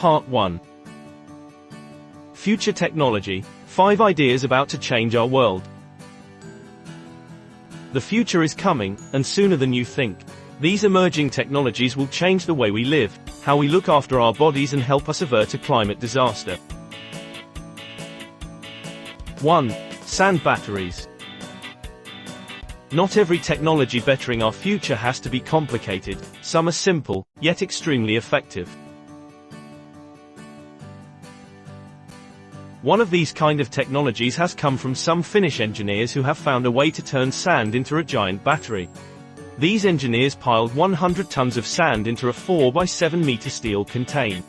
Part 1. Future Technology. 5 ideas about to change our world. The future is coming, and sooner than you think. These emerging technologies will change the way we live, how we look after our bodies, and help us avert a climate disaster. 1. Sand batteries. Not every technology bettering our future has to be complicated. Some are simple, yet extremely effective. One of these kind of technologies has come from some Finnish engineers who have found a way to turn sand into a giant battery. These engineers piled 100 tons of sand into a 4 by 7 meter steel container.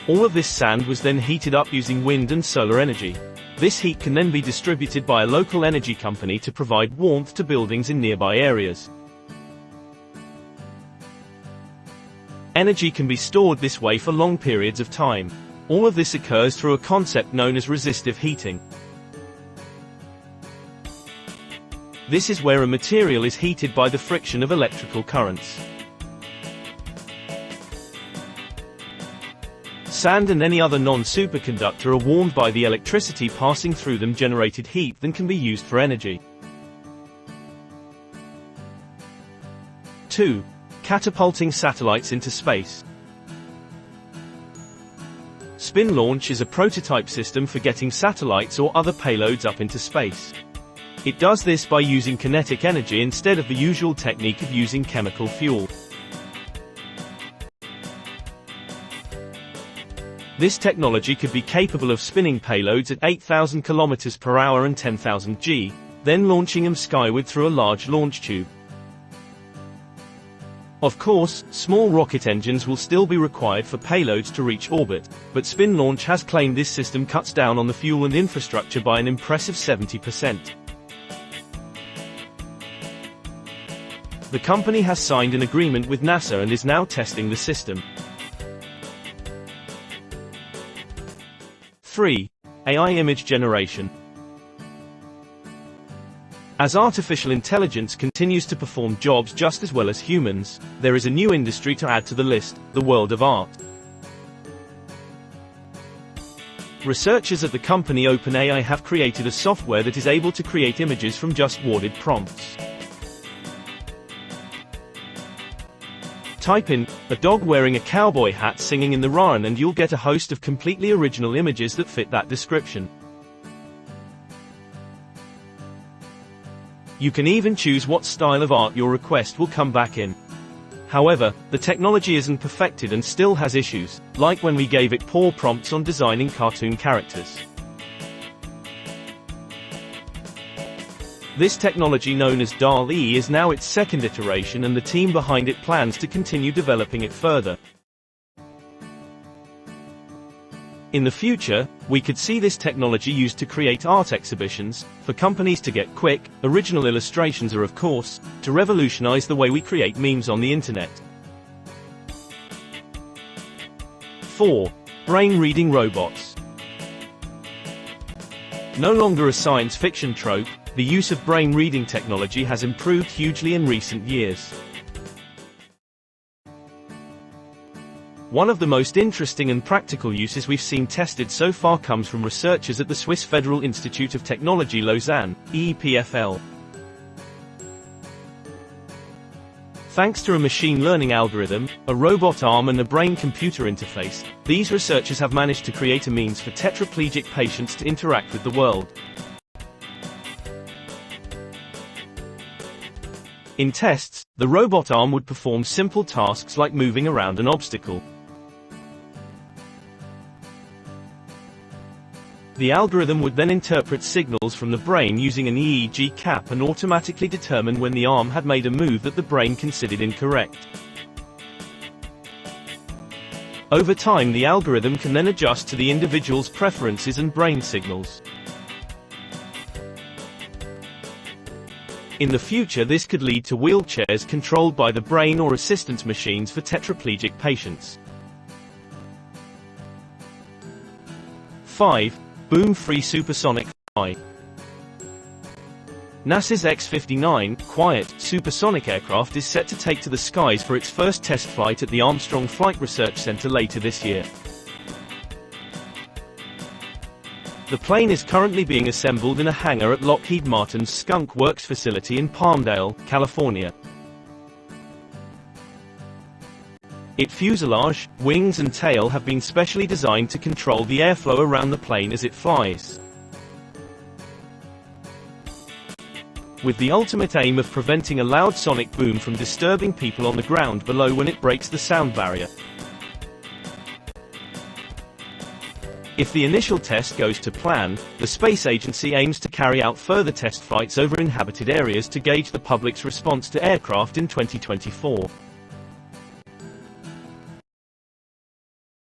All of this sand was then heated up using wind and solar energy. This heat can then be distributed by a local energy company to provide warmth to buildings in nearby areas. Energy can be stored this way for long periods of time. All of this occurs through a concept known as resistive heating. This is where a material is heated by the friction of electrical currents. Sand and any other non-superconductor are warmed by the electricity passing through them. Generated heat then can be used for energy. 2. Catapulting satellites into space. Spin launch is a prototype system for getting satellites or other payloads up into space. It does this by using kinetic energy instead of the usual technique of using chemical fuel. This technology could be capable of spinning payloads at 8,000 km per hour and 10,000 g, then launching them skyward through a large launch tube. Of course, small rocket engines will still be required for payloads to reach orbit, but Spin Launch has claimed this system cuts down on the fuel and infrastructure by an impressive 70%. The company has signed an agreement with NASA and is now testing the system. 3. AI image generation. As artificial intelligence continues to perform jobs just as well as humans, there is a new industry to add to the list: the world of art. Researchers at the company OpenAI have created a software that is able to create images from just worded prompts. Type in, "a dog wearing a cowboy hat singing in the rain," and you'll get a host of completely original images that fit that description. You can even choose what style of art your request will come back in. However, the technology isn't perfected and still has issues, like when we gave it poor prompts on designing cartoon characters. This technology, known as DALL-E, is now its second iteration, and the team behind it plans to continue developing it further. In the future, we could see this technology used to create art exhibitions, for companies to get quick, original illustrations, or of course, to revolutionize the way we create memes on the internet. 4. Brain-reading robots. No longer a science fiction trope, the use of brain-reading technology has improved hugely in recent years. One of the most interesting and practical uses we've seen tested so far comes from researchers at the Swiss Federal Institute of Technology Lausanne, EPFL. Thanks to a machine learning algorithm, a robot arm, and a brain-computer interface, these researchers have managed to create a means for tetraplegic patients to interact with the world. In tests, the robot arm would perform simple tasks like moving around an obstacle. The algorithm would then interpret signals from the brain using an EEG cap and automatically determine when the arm had made a move that the brain considered incorrect. Over time, the algorithm can then adjust to the individual's preferences and brain signals. In the future, this could lead to wheelchairs controlled by the brain or assistance machines for tetraplegic patients. 5. Boom-free supersonic fly. NASA's X-59, quiet, supersonic aircraft is set to take to the skies for its first test flight at the Armstrong Flight Research Center later this year. The plane is currently being assembled in a hangar at Lockheed Martin's Skunk Works facility in Palmdale, California. Its fuselage, wings and tail have been specially designed to control the airflow around the plane as it flies, with the ultimate aim of preventing a loud sonic boom from disturbing people on the ground below when it breaks the sound barrier. If the initial test goes to plan, the space agency aims to carry out further test flights over inhabited areas to gauge the public's response to aircraft in 2024.